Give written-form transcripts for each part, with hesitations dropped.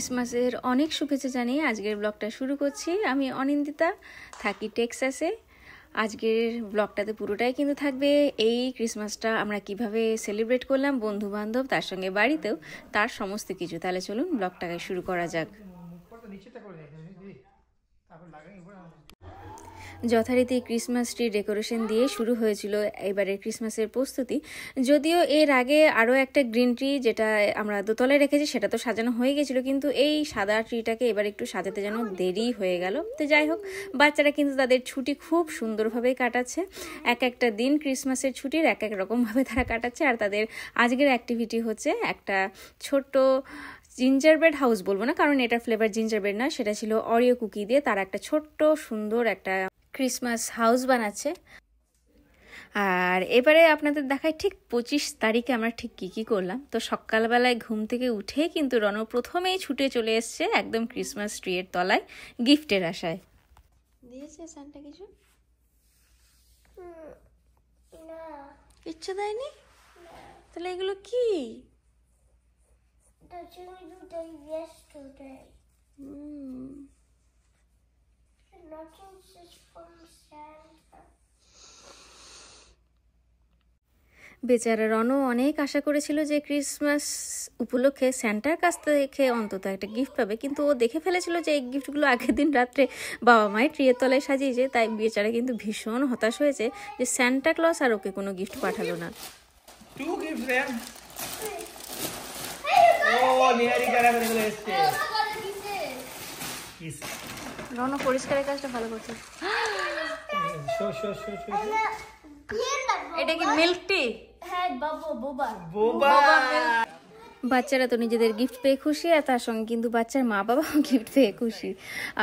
ক্রিসমাসের অনেক শুভেচ্ছা জানিয়ে আজকের ব্লগটা শুরু করছি। আমি অনিন্দিতা, থাকি টেক্সাসে। আজকের ব্লগটাতে পুরোটাই কিন্তু থাকবে এই ক্রিসমাসটা আমরা কিভাবে সেলিব্রেট করলাম, বন্ধু বান্ধব তার সঙ্গে বাড়িতেও, তার সমস্ত কিছু। তাহলে চলুন ব্লগটাকে শুরু করা যাক। যথারীতি ক্রিসমাস ট্রি ডেকোরেশন দিয়ে শুরু হয়েছিল এবারে ক্রিসমাসের প্রস্তুতি। যদিও এর আগে আরও একটা গ্রিন ট্রি যেটা আমরা দোতলায় রেখেছি সেটা তো সাজানো হয়ে গেছিলো, কিন্তু এই সাদা ট্রিটাকে এবার একটু সাজাতে যেন দেরি হয়ে গেল। তো যাই হোক, বাচ্চারা কিন্তু তাদের ছুটি খুব সুন্দরভাবেই কাটাচ্ছে। এক একটা দিন ক্রিসমাসের ছুটির এক এক রকমভাবে তারা কাটাচ্ছে। আর তাদের আজকের অ্যাক্টিভিটি হচ্ছে একটা ছোট্ট জিঞ্জার ব্রেড হাউস, বলবো না কারণ এটার ফ্লেভার জিঞ্জার ব্রেড না, সেটা ছিল অরিও কুকি দিয়ে তারা একটা ছোট্ট সুন্দর একটা ক্রিসমাস হাউস বানাচ্ছে। আর এবারে আপনাদের দেখায় ঠিক 25 তারিখে আমরা ঠিক কি করলাম। তো সকালবেলায় ঘুম থেকে উঠেই কিন্তু রণ প্রথমেই ছুটে চলে এসছে একদম ক্রিসমাস ট্রি এর তলায় গিফটের আশায়। দিয়েছে সান্টা কিছু? কিচ্ছু দেয়নি? তাহলে এগুলো কি? বেচারা রনও অনেক আশা করেছিল যে ক্রিসমাস উপলক্ষে স্যান্টার কাছ থেকে অন্তত একটা গিফট পাবে, কিন্তু ও দেখে ফেলেছিল যে এই গিফটগুলো আগের দিন রাত্রে বাবা মায়ের ট্রিয়ের তলায় সাজিয়েছে। তাই বেচারা কিন্তু ভীষণ হতাশ হয়েছে যে স্যান্টা ক্লজ আর ওকে কোনো গিফট পাঠালো না। রনো পরিষ্কারের কাজটা ভালো করছে। এটা কি মিল্ক টি? হ্যাঁ, বোবা। বাচ্চারা তো নিজেদের গিফট পেয়ে খুশি, আর তার সঙ্গে কিন্তু বাচ্চার মা বাবা গিফট পেয়ে খুশি।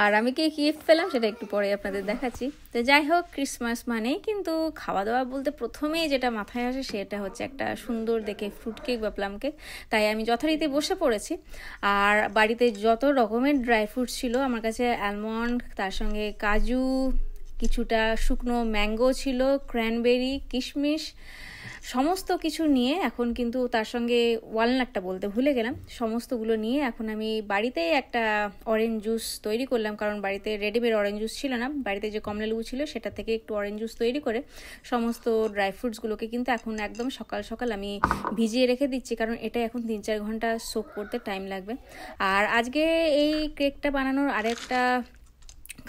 আর আমি কি গিফট পেলাম সেটা একটু পরে আপনাদের দেখাচ্ছি। তো যাই হোক, ক্রিসমাস মানেই কিন্তু খাওয়া দাওয়া বলতে প্রথমেই যেটা মাথায় আসে সেটা হচ্ছে একটা সুন্দর দেখে ফ্রুট কেক বা প্লাম কেক। তাই আমি যথারীতি বসে পড়েছি। আর বাড়িতে যত রকমের ড্রাই ফ্রুটস ছিল আমার কাছে, অ্যালমন্ড, তার সঙ্গে কাজু, কিছুটা শুকনো ম্যাঙ্গো ছিল, ক্র্যানবেরি, কিশমিশ, সমস্ত কিছু নিয়ে এখন কিন্তু তার সঙ্গে ওয়ালনাটটা বলতে ভুলে গেলাম, সমস্তগুলো নিয়ে এখন আমি বাড়িতে একটা অরেঞ্জ জুস তৈরি করলাম। কারণ বাড়িতে রেডিমেড অরেঞ্জ জুস ছিল না, বাড়িতে যে কমলা লেবু ছিল সেটা থেকে একটু অরেঞ্জ জুস তৈরি করে সমস্ত ড্রাই ফ্রুটসগুলোকে কিন্তু এখন একদম সকাল সকাল আমি ভিজিয়ে রেখে দিচ্ছি, কারণ এটা এখন 3-4 ঘন্টা সোক করতে টাইম লাগবে। আর আজকে এই কেকটা বানানোর আরেকটা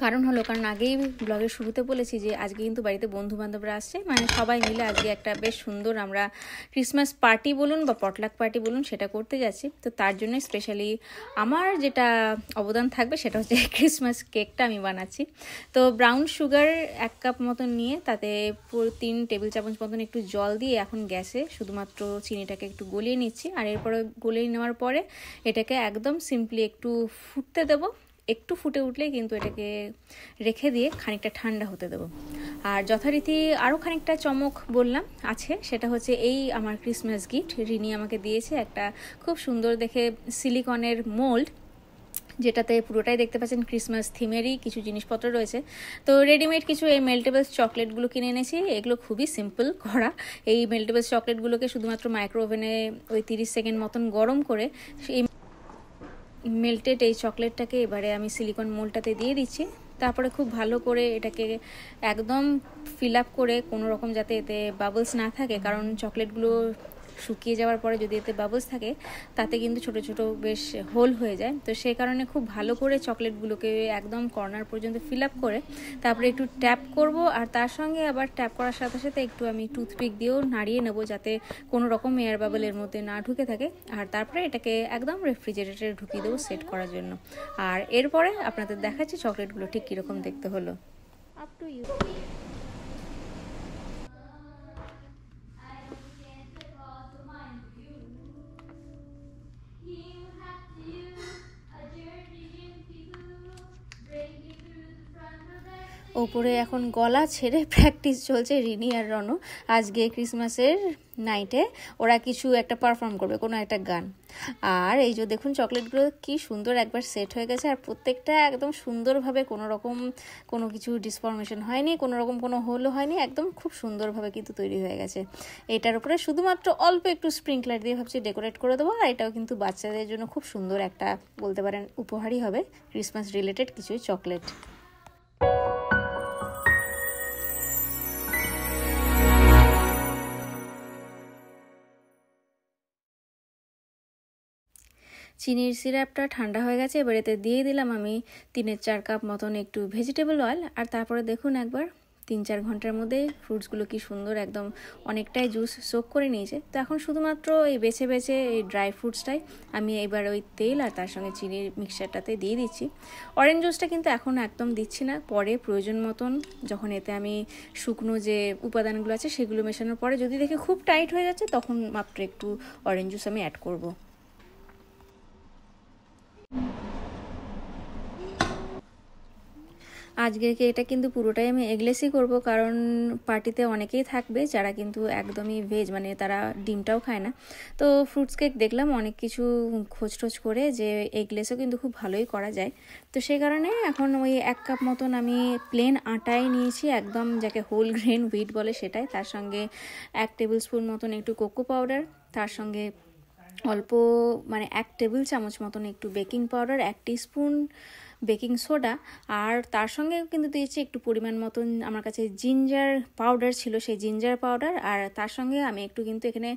কারণ হলো, কারণ আগেই ব্লগের শুরুতে বলেছি যে আজকে কিন্তু বাড়িতে বন্ধু বান্ধবরা আসছে, মানে সবাই মিলে আজকে একটা বেশ সুন্দর আমরা ক্রিসমাস পার্টি বলুন বা পটলাক পার্টি বলুন সেটা করতে যাচ্ছি। তো তার জন্য স্পেশালি আমার যেটা অবদান থাকবে সেটা হচ্ছে ক্রিসমাস কেকটা আমি বানাচ্ছি। তো ব্রাউন সুগার 1 কাপ মতন নিয়ে তাতে পুরো 3 টেবিল চামচ মতন একটু জল দিয়ে এখন গ্যাসে শুধুমাত্র চিনিটাকে একটু গলিয়ে নিচ্ছি। আর এরপরে গলিয়ে নেওয়ার পরে এটাকে একদম সিম্পলি একটু ফুটতে দেবো। একটু ফুটে উঠলেই কিন্তু এটাকে রেখে দিয়ে খানিকটা ঠান্ডা হতে দেবো। আর যথারীতি আরও খানিকটা চমক বললাম আছে, সেটা হচ্ছে এই আমার ক্রিসমাস গিফট রিনি আমাকে দিয়েছে একটা খুব সুন্দর দেখে সিলিকনের মোল্ড, যেটাতে পুরোটাই দেখতে পাচ্ছেন ক্রিসমাস থিমেরই কিছু জিনিসপত্র রয়েছে। তো রেডিমেড কিছু এই মেল্টেবলস চকলেটগুলো কিনে এনেছি, এগুলো খুবই সিম্পল করা। এই মেল্টেবলস চকলেটগুলোকে শুধুমাত্র মাইক্রো ওভেনে ওই 30 সেকেন্ড মতন গরম করে এই মেল্টেড এই চকলেটটাকে এবারে আমি সিলিকন মোল্ডটাতে দিয়ে দিচ্ছি। তারপরে খুব ভালো করে এটাকে একদম ফিল আপ করে কোনো রকম যাতে এতে বাবলস না থাকে, কারণ চকলেটগুলো শুকিয়ে যাওয়ার পরে যদি এতে বাবলস থাকে তাতে কিন্তু ছোট ছোট বেশ হোল হয়ে যায়। তো সেই কারণে খুব ভালো করে চকলেটগুলোকে একদম কর্নার পর্যন্ত ফিল আপ করে তারপরে একটু ট্যাপ করব। আর তার সঙ্গে আবার ট্যাপ করার সাথে সাথে একটু আমি টুথপিক দিয়েও নাড়িয়ে নেব যাতে কোনো রকম এয়ার বাবল এর মধ্যে না ঢুকে থাকে। আর তারপরে এটাকে একদম রেফ্রিজারেটরে ঢুকিয়ে দেবো সেট করার জন্য। আর এরপরে আপনাদের দেখাচ্ছি চকলেটগুলো ঠিক কীরকম দেখতে হলো। Up to you. ও ওপরে এখন গলা ছেড়ে প্র্যাকটিস চলছে রিনি আর রনু। আজকে ক্রিসমাসের নাইটে ওরা কিছু একটা পারফর্ম করবে, কোনো একটা গান। আর এই যে দেখুন চকলেটগুলো কি সুন্দর একবার সেট হয়ে গেছে, আর প্রত্যেকটা একদম সুন্দরভাবে, কোনো রকম কোনো কিছু ডিসফরমেশন হয়নি, কোনো রকম কোনো হোলও হয়নি, একদম খুব সুন্দরভাবে কিন্তু তৈরি হয়ে গেছে। এটার উপরে শুধুমাত্র অল্প একটু স্প্রিংকলার দিয়ে ভাবছি ডেকোরেট করে দেবো। আর এটাও কিন্তু বাচ্চাদের জন্য খুব সুন্দর একটা, বলতে পারেন উপহারই হবে, ক্রিসমাস রিলেটেড কিছু চকলেট। চিনির সিরাপটা ঠান্ডা হয়ে গেছে, এবার এতে দিয়ে দিলাম আমি 3-4 কাপ মতন একটু ভেজিটেবল অয়েল। আর তারপরে দেখুন একবার 3-4 ঘন্টার মধ্যে ফ্রুটসগুলো কি সুন্দর একদম অনেকটাই জুস সোক করে নিয়েছে। তো এখন শুধুমাত্র এই বেছে বেছে এই ড্রাই ফ্রুটসটাই আমি এবার ওই তেল আর তার সঙ্গে চিনির মিক্সচারটাতে দিয়ে দিচ্ছি। অরেঞ্জ জুসটা কিন্তু এখন একদম দিচ্ছি না, পরে প্রয়োজন মতন যখন এতে আমি শুকনো যে উপাদানগুলো আছে সেগুলো মেশানোর পরে যদি দেখে খুব টাইট হয়ে যাচ্ছে তখন মাত্র একটু অরেঞ্জ জুস আমি অ্যাড করব। আজকে এটা কিন্তু পুরোটাই আমি এগলেসই করব, কারণ পার্টিতে অনেকেই থাকবে যারা কিন্তু একদমই ভেজ, মানে তারা ডিমটাও খায় না। তো ফ্রুটস কেক দেখলাম অনেক কিছু খোঁজ টোজ করে যে এগলেসও কিন্তু খুব ভালোই করা যায়। তো সেই কারণে এখন ওই 1 কাপ মতন আমি প্লেন আটাই নিয়েছি, একদম যাকে হোল গ্রেন হুইট বলে সেটাই। তার সঙ্গে 1 টেবিল স্পুন মতন একটু কোকো পাউডার, তার সঙ্গে অল্প মানে 1 টেবিল চামচ মতন একটু baking powder, 1 teaspoon baking soda, আর তার সঙ্গে কিন্তু দিয়েছি একটু পরিমাণ মতন আমার কাছে জিঞ্জার পাউডার ছিল, সেই জিঞ্জার পাউডার। আর তার সঙ্গে আমি একটু কিন্তু এখানে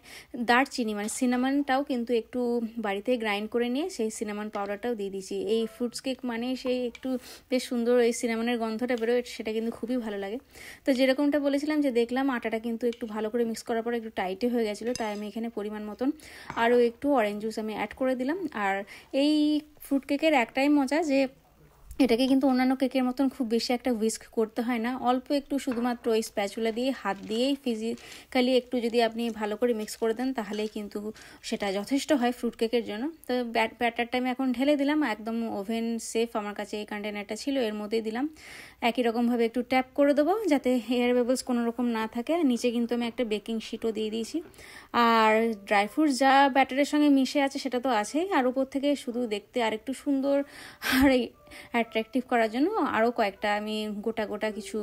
দারচিনি মানে সিনামনটাও কিন্তু একটু বাড়িতে গ্রাইন্ড করে নিয়ে সেই সিনামন পাউডারটাও দিয়ে দিয়েছি। এই ফ্রুটস কেক মানে সেই একটু বেশ সুন্দর এই সিনামনের গন্ধটা বেরোয়, সেটা কিন্তু খুবই ভালো লাগে। তো যেরকমটা বলেছিলাম যে দেখলাম আটাটা কিন্তু একটু ভালো করে মিক্স করার পরে একটু টাইটই হয়ে গেছিলো, তাই আমি এখানে পরিমাণ মতন আরও একটু অরেঞ্জ জুস আমি অ্যাড করে দিলাম। আর এই ফ্রুট কেকের একটাই মজা যে এটাকে কিন্তু অন্যান্য কেকের মতন খুব বেশি একটা হুইস্ক করতে হয় না, অল্প একটু শুধুমাত্র ওই স্প্যাচুলা দিয়ে হাত দিয়েই ফিজিক্যালি একটু যদি আপনি ভালো করে মিক্স করে দেন তাহলেই কিন্তু সেটা যথেষ্ট হয় ফ্রুট কেকের জন্য। তো ব্যাটারটা আমি এখন ঢেলে দিলাম, একদম ওভেন সেফ আমার কাছে এই কন্টেনারটা ছিল, এর মধ্যেই দিলাম। একই রকমভাবে একটু ট্যাপ করে দেবো যাতে এয়ার বাবলস কোনো রকম না থাকে। নিচে কিন্তু আমি একটা বেকিং শিটও দিয়ে দিয়েছি। আর ড্রাই ফ্রুটস যা ব্যাটারের সঙ্গে মিশে আছে সেটা তো আছেই, আর উপর থেকে শুধু দেখতে আর একটু সুন্দর আর অ্যাট্রাকটিভ করার জন্য আরও কয়েকটা আমি গোটা গোটা কিছু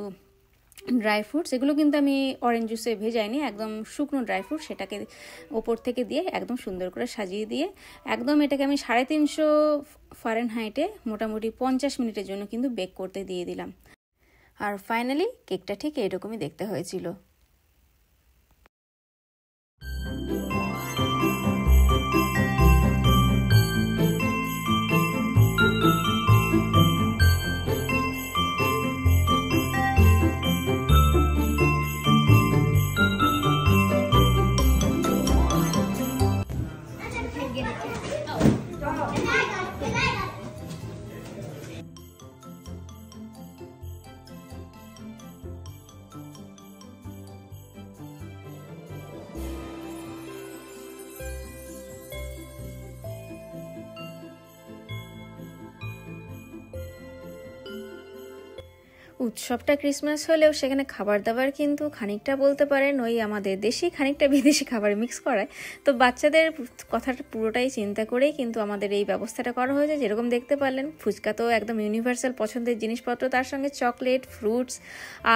ড্রাই ফ্রুটস, এগুলো কিন্তু আমি অরেঞ্জ জুসে ভেজাইনি, একদম শুকনো ড্রাই ফ্রুট, সেটাকে ওপর থেকে দিয়ে একদম সুন্দর করে সাজিয়ে দিয়ে একদম এটাকে আমি 350 ফারেনহাইটে মোটামুটি 50 মিনিটের জন্য কিন্তু বেক করতে দিয়ে দিলাম। আর ফাইনালি কেকটা ঠিক এরকমই দেখতে হয়েছিল। উৎসবটা ক্রিসমাস হলেও সেখানে খাবার দাবার কিন্তু খানিকটা বলতে পারেন ওই আমাদের দেশি খানিকটা বিদেশি খাবার মিক্স করায়। তো বাচ্চাদের কথাটা পুরোটাই চিন্তা করেই কিন্তু আমাদের এই ব্যবস্থাটা করা হয়েছে। যেরকম দেখতে পারলেন ফুচকা তো একদম ইউনিভার্সাল পছন্দের জিনিসপত্র, তার সঙ্গে চকলেট, ফ্রুটস,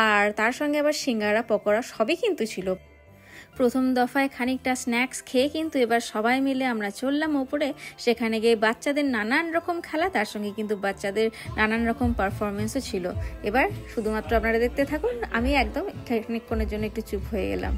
আর তার সঙ্গে আবার সিঙ্গারা, পকোড়া সবই কিন্তু ছিল। প্রথম দফায় খানিকটা স্ন্যাক্স খেয়ে কিন্তু এবার সবাই মিলে আমরা চললাম ওপরে। সেখানে গিয়ে বাচ্চাদের নানান রকম খেলা, তার সঙ্গে কিন্তু বাচ্চাদের নানান রকম পারফরমেন্সও ছিল। এবার শুধুমাত্র আপনারা দেখতে থাকুন, আমি একদম খানিকক্ষণের জন্য একটু চুপ হয়ে গেলাম।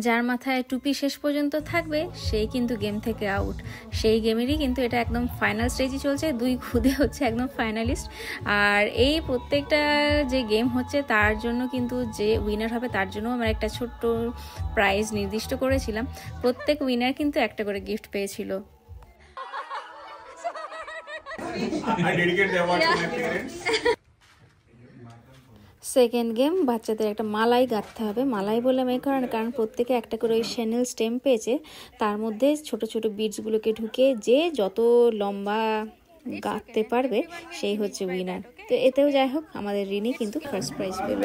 যার মাথায় টুপি শেষ পর্যন্ত থাকবে সেই কিন্তু গেম থেকে আউট। সেই গেমেরই কিন্তু এটা একদম ফাইনাল স্টেজই চলছে, 2 খুদে হচ্ছে একদম ফাইনালিস্ট। আর এই প্রত্যেকটা যে গেম হচ্ছে তার জন্য কিন্তু যে উইনার হবে তার জন্য আমরা একটা ছোট্ট প্রাইজ নির্দিষ্ট করেছিলাম। প্রত্যেক উইনার কিন্তু একটা করে গিফট পেয়েছিল। সেকেন্ড গেম, বাচ্চাদের একটা মালাই গাঁথতে হবে। মালাই বললাম এই কারণ প্রত্যেকে একটা করে ওই শ্যানেল স্টেম পেয়েছে, তার মধ্যে ছোট ছোট বিটসগুলোকে ঢুকে যে যত লম্বা গাঁথতে পারবে সেই হচ্ছে উইনার। তো এতেও যাই হোক আমাদের রিনি কিন্তু ফার্স্ট প্রাইজ পেল।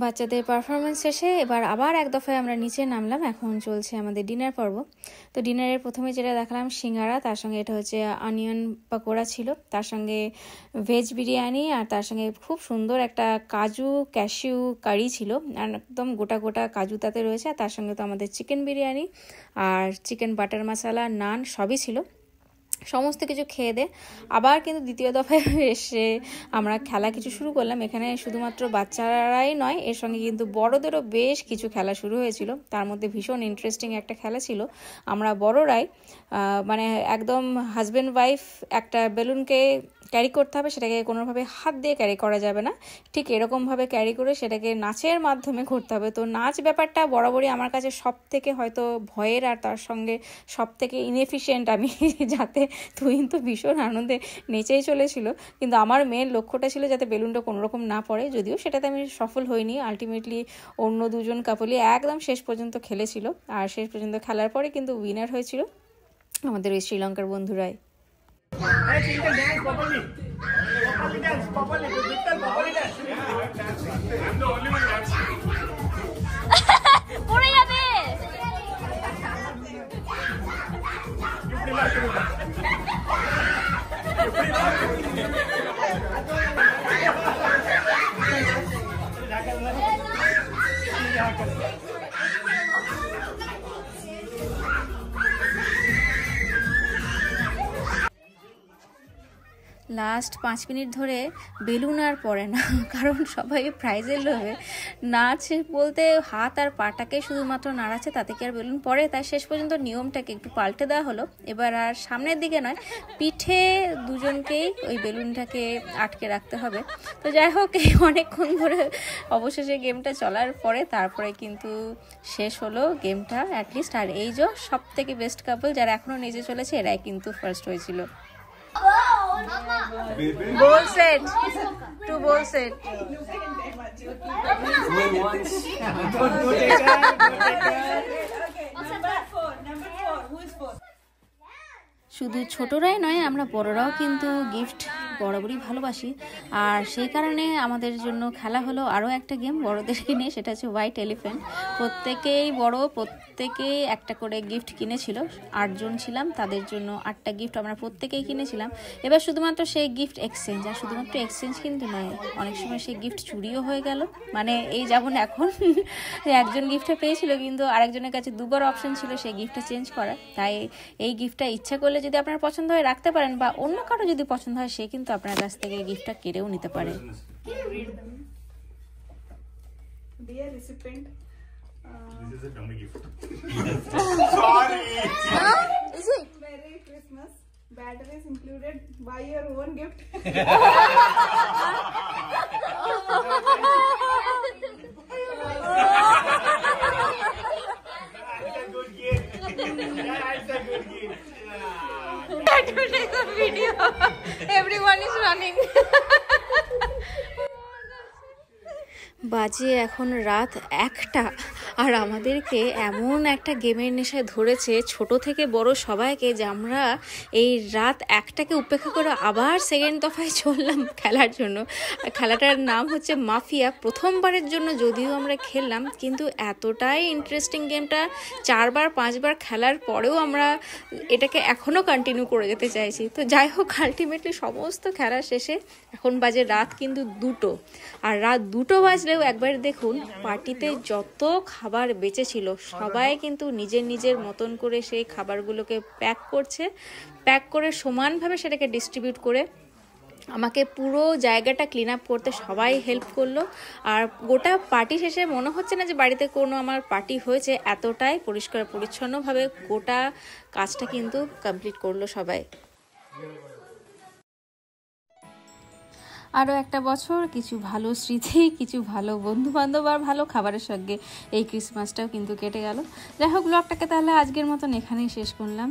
বাচ্চাদের পারফরমেন্স শেষে এবার আবার এক দফায় আমরা নিচে নামলাম। এখন চলছে আমাদের ডিনার পর্ব। তো ডিনারের প্রথমে যেটা দেখালাম সিঙ্গারা, তার সঙ্গে এটা হচ্ছে অনিয়ন পাকোড়া ছিল, তার সঙ্গে ভেজ বিরিয়ানি, আর তার সঙ্গে খুব সুন্দর একটা কাজু ক্যাশিউ কারি ছিল, আর একদম গোটা গোটা কাজু তাতে রয়েছে। আর তার সঙ্গে তো আমাদের চিকেন বিরিয়ানি আর চিকেন বাটার মশলা, নান সবই ছিল। সমস্ত কিছু খেয়ে দে আবার কিন্তু দ্বিতীয় দফায় এসে আমরা খেলা কিছু শুরু করলাম। এখানে শুধুমাত্র বাচ্চারাই নয়, এর সঙ্গে কিন্তু বড়দেরও বেশ কিছু খেলা শুরু হয়েছিল। তার মধ্যে ভীষণ ইন্টারেস্টিং একটা খেলা ছিল, আমরা বড়রাই মানে একদম হাজব্যান্ড ওয়াইফ একটা বেলুনকে ক্যারি করতে হবে, সেটাকে কোনোভাবে হাত দিয়ে ক্যারি করা যাবে না, ঠিক এরকমভাবে ক্যারি করে সেটাকে নাচের মাধ্যমে করতে হবে। তো নাচ ব্যাপারটা বরাবরই আমার কাছে সব থেকে হয়তো ভয়ের, আর তার সঙ্গে সব থেকে ইনএফিশিয়েন্ট আমি যাতে তুই কিন্তু ভীষণ আনন্দে নেচেই চলেছিল, কিন্তু আমার মেন লক্ষ্যটা ছিল যাতে বেলুনটা কোনোরকম না পড়ে। যদিও সেটাতে আমি সফল হইনি, আলটিমেটলি অন্য দুজন কাপলই একদম শেষ পর্যন্ত খেলেছিল, আর শেষ পর্যন্ত খেলার পরে কিন্তু উইনার হয়েছিল আমাদের ওই শ্রীলঙ্কার বন্ধুরাই। লাস্ট 5 মিনিট ধরে বেলুন আর পড়ে না, কারণ সবাই প্রাইজের লোভে নাচ বলতে হাত আর পাটাকে শুধুমাত্র নাড়াচ্ছে, তাতে কি আর বেলুন পড়ে? তাই শেষ পর্যন্ত নিয়মটাকে একটু পাল্টে দেওয়া হলো। এবার আর সামনের দিকে নয়, পিঠে দুজনকেই ওই বেলুনটাকে আটকে রাখতে হবে। তো যাই হোক, অনেকক্ষণ ধরে অবশেষে গেমটা চলার পরে তারপরে কিন্তু শেষ হলো গেমটা অ্যাটলিস্ট। আর এই যে সব থেকে বেস্ট কাপল যারা এখনও নিজে চলেছে, এরাই কিন্তু ফার্স্ট হয়েছিল। Bowl set. 2 bowl set. শুধু ছোটরাই নয়, আমরা বড়রাও কিন্তু গিফট বরাবরই ভালোবাসি, আর সেই কারণে আমাদের জন্য খেলা হলো আরও একটা গেম বড়দেরকে নিয়ে, সেটা হচ্ছে হোয়াইট এলিফ্যান্ট। প্রত্যেকেই একটা করে গিফট কিনেছিল, 8 জন ছিলাম, তাদের জন্য 8টা গিফট আমরা প্রত্যেকেই কিনেছিলাম। এবার শুধুমাত্র সেই গিফট এক্সচেঞ্জ, আর শুধুমাত্র এক্সচেঞ্জ কিন্তু নয়, অনেক সময় সেই গিফট চুরিও হয়ে গেল। মানে এই যেমন এখন একজন গিফটটা পেয়েছিল, কিন্তু আরেকজনের কাছে 2বার অপশন ছিল সেই গিফটটা চেঞ্জ করার। তাই এই গিফটটা ইচ্ছা করলে যদি আপনার পছন্দ হয় রাখতে পারেন, বা অন্য কারো যদি পছন্দ হয় সে কিন্তু আপনার কাছ থেকে গিফটটা কেড়েও নিতে পারে। Dear recipient, this is a dummy gift. Sorry. Is it? Merry Christmas. Batteries included. Buy your own gift. Video. Everyone is running. বাজে এখন রাত 1টা, আর আমাদেরকে এমন একটা গেমের নেশায় ধরেছে ছোট থেকে বড় সবাইকে, যে আমরা এই রাত 1টাকে উপেক্ষা করে আবার সেকেন্ড দফায় চললাম খেলার জন্য। খেলাটার নাম হচ্ছে মাফিয়া। প্রথমবারের জন্য যদিও আমরা খেললাম, কিন্তু এতটাই ইন্টারেস্টিং গেমটা 4বার 5বার খেলার পরেও আমরা এটাকে এখনও কন্টিনিউ করে যেতে চাইছি। তো যাই হোক, আলটিমেটলি সমস্ত খেলা শেষে এখন বাজে রাত কিন্তু 2টো, আর রাত 2টো বাজলেও একবার দেখুন পার্টিতে যত খাবার বেঁচেছিল সবাই কিন্তু নিজের নিজের মতন করে সেই খাবারগুলোকে প্যাক করে সমানভাবে সেটাকে ডিস্ট্রিবিউট করে আমাকে পুরো জায়গাটা ক্লিন আপ করতে সবাই হেল্প করলো। আর গোটা পার্টি শেষে মনে হচ্ছে না যে বাড়িতে কোনো আমার পার্টি হয়েছে, এতটাই পরিষ্কার পরিচ্ছন্নভাবে গোটা কাজটা কিন্তু কমপ্লিট করলো সবাই। আরও একটা বছর, কিছু ভালো স্মৃতি, কিছু ভালো বন্ধুবান্ধব আর ভালো খাবারের সঙ্গে এই ক্রিসমাসটাও কিন্তু কেটে গেল। যাই হোক, ব্লগটাকে তাহলে আজকের মতন এখানেই শেষ করলাম।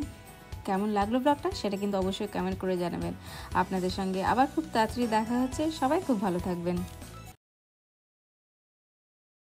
কেমন লাগলো ব্লগটা সেটা কিন্তু অবশ্যই কমেন্ট করে জানাবেন। আপনাদের সঙ্গে আবার খুব তাড়াতাড়ি দেখা হচ্ছে। সবাই খুব ভালো থাকবেন।